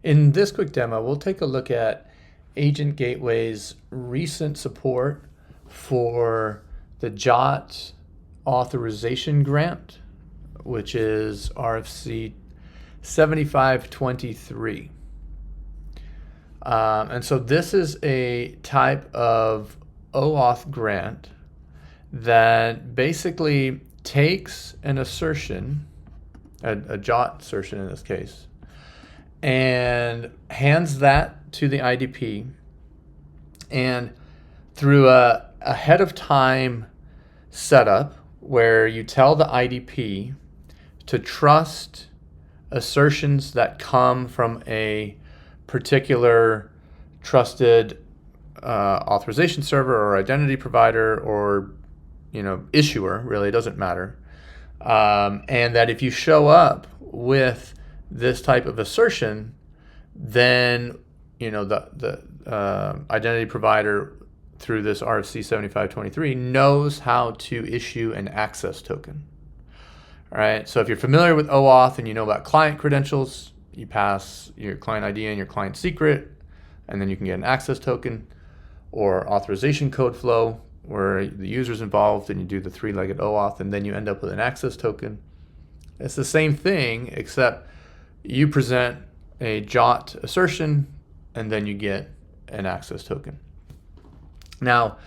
In this quick demo, we'll take a look at Agentgateway's recent support for the JWT Authorization Grant, which is RFC 7523. And so this is a type of OAuth grant that basically takes an assertion, a JWT assertion in this case, and hands that to the IDP, and through a ahead of time setup where you tell the IDP to trust assertions that come from a particular trusted authorization server or identity provider or issuer, really, it doesn't matter, and that if you show up with this type of assertion, then the identity provider through this RFC 7523 knows how to issue an access token. All right, so if you're familiar with OAuth and you know about client credentials, you pass your client ID and your client secret, and then you can get an access token, or authorization code flow where the user's involved and you do the three-legged OAuth and then you end up with an access token. It's the same thing, except you present a JWT assertion and then you get an access token. Now,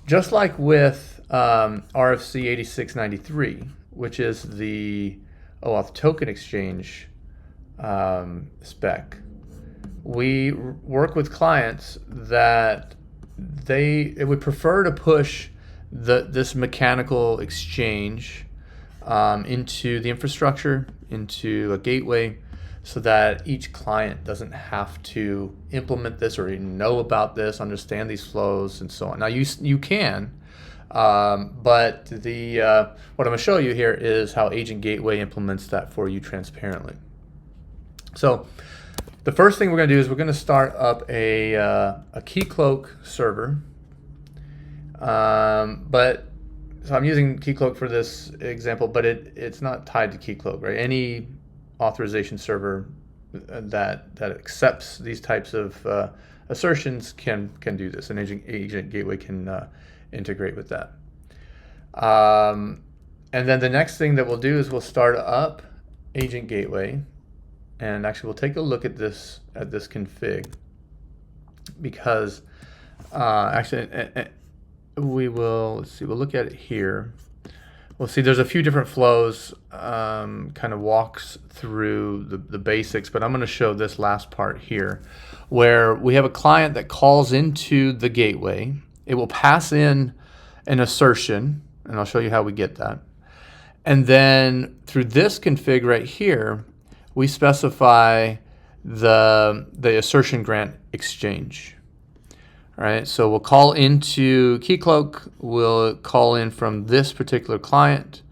just like with RFC 8693, which is the OAuth token exchange spec, we work with clients that they would prefer to push this mechanical exchange into the infrastructure, into a gateway, so that each client doesn't have to implement this or even know about this, understand these flows, and so on. Now you can, but what I'm going to show you here is how Agentgateway implements that for you transparently. So the first thing we're going to do is we're going to start up a Keycloak server, so I'm using Keycloak for this example, but it's not tied to Keycloak, right? Any authorization server that accepts these types of assertions can do this, and Agentgateway can integrate with that. And then the next thing that we'll do is we'll start up Agentgateway, and actually we'll take a look at this config, because we'll look at it here. We'll see there's a few different flows, kind of walks through the basics, but I'm going to show this last part here, where we have a client that calls into the gateway. It will pass in an assertion, and I'll show you how we get that. And then through this config right here, we specify the assertion grant exchange. All right, so we'll call into Keycloak. We'll call in from this particular client.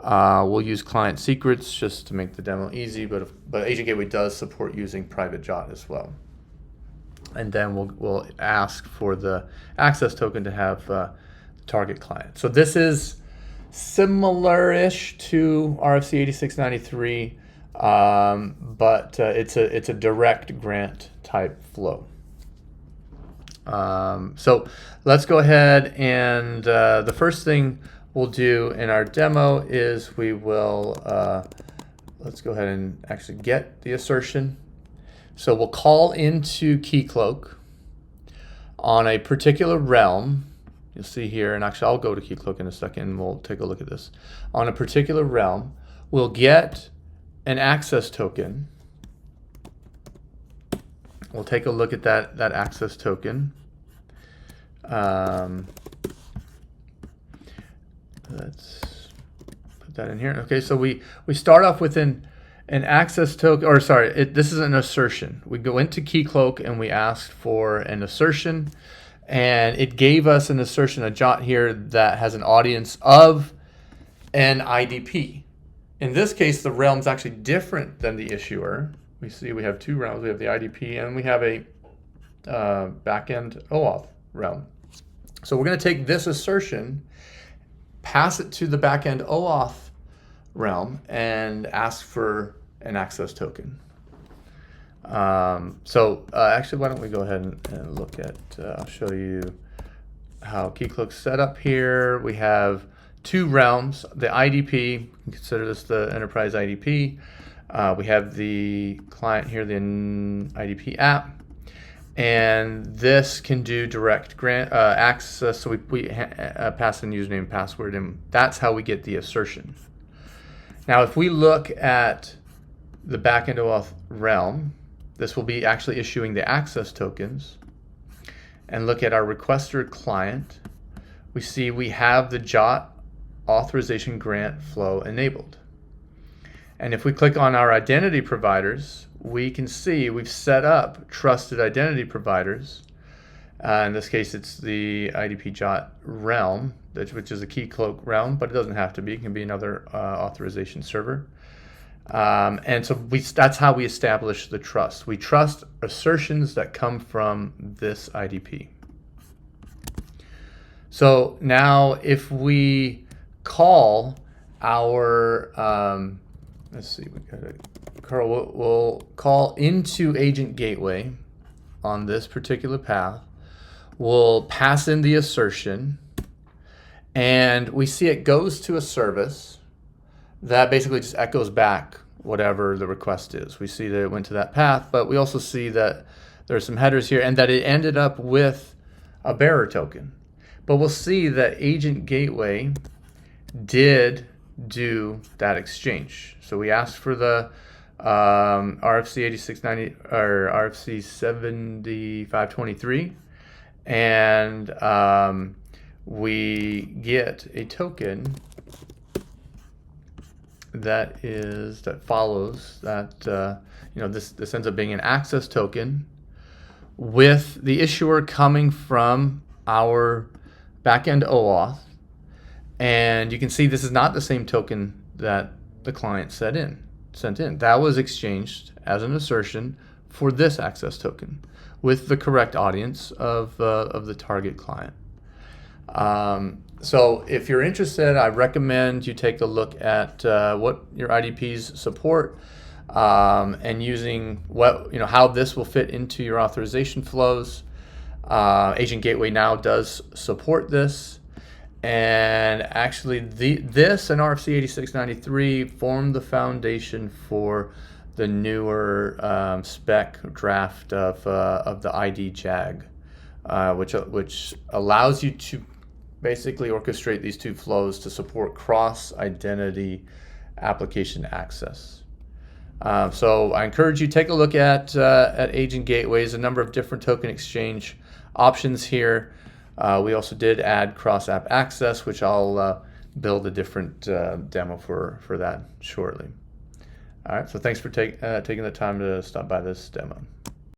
We'll use client secrets just to make the demo easy, but Agentgateway does support using private JWT as well. And then we'll ask for the access token to have the target client. So this is similar-ish to RFC 8693, but it's a direct grant type flow. So let's go ahead and the first thing we'll do in our demo is we will let's go ahead and actually get the assertion. So we'll call into Keycloak on a particular realm. You'll see here, and actually I'll go to Keycloak in a second and we'll take a look at this. On a particular realm, we'll get an access token. We'll take a look at that access token. Let's put that in here. Okay, so we start off with an access token, or sorry, this is an assertion. We go into Keycloak and we asked for an assertion, and it gave us an assertion, a JWT here that has an audience of an IDP. In this case, the realm's actually different than the issuer. We see we have two realms. We have the IDP and we have a backend OAuth realm. So we're going to take this assertion, pass it to the backend OAuth realm, and ask for an access token. Actually, why don't we go ahead and look at, I'll show you how KeyCloak's set up here. We have two realms, the IDP, you can consider this the enterprise IDP. We have the client here, the IDP app. And this can do direct grant access, so we pass in username and password, and that's how we get the assertion. Now, if we look at the backend OAuth realm, this will be actually issuing the access tokens, and look at our requester client, we see we have the JWT Authorization Grant flow enabled. And if we click on our identity providers, we can see we've set up trusted identity providers. In this case, it's the IDP JWT realm, which is a KeyCloak realm, but it doesn't have to be. It can be another authorization server. And so that's how we establish the trust. We trust assertions that come from this IDP. So now if we call our, let's see, Carl, we'll call into Agentgateway on this particular path. We'll pass in the assertion, and we see it goes to a service that basically just echoes back whatever the request is. We see that it went to that path, but we also see that there's some headers here and that it ended up with a bearer token. But we'll see that Agentgateway did do that exchange. So we asked for the RFC 8690 or RFC 7523, and we get a token that follows that. This ends up being an access token with the issuer coming from our backend OAuth. And you can see this is not the same token that the client sent in. That was exchanged as an assertion for this access token with the correct audience of the target client. So if you're interested, I recommend you take a look at what your IDPs support and using how this will fit into your authorization flows. Agentgateway now does support this. And actually, this and RFC 8693 form the foundation for the newer spec draft of the ID JAG, which allows you to basically orchestrate these two flows to support cross-identity application access. So I encourage you to take a look at Agentgateway. There's a number of different token exchange options here. We also did add cross-app access, which I'll build a different demo for that shortly. All right, so thanks for taking the time to stop by this demo.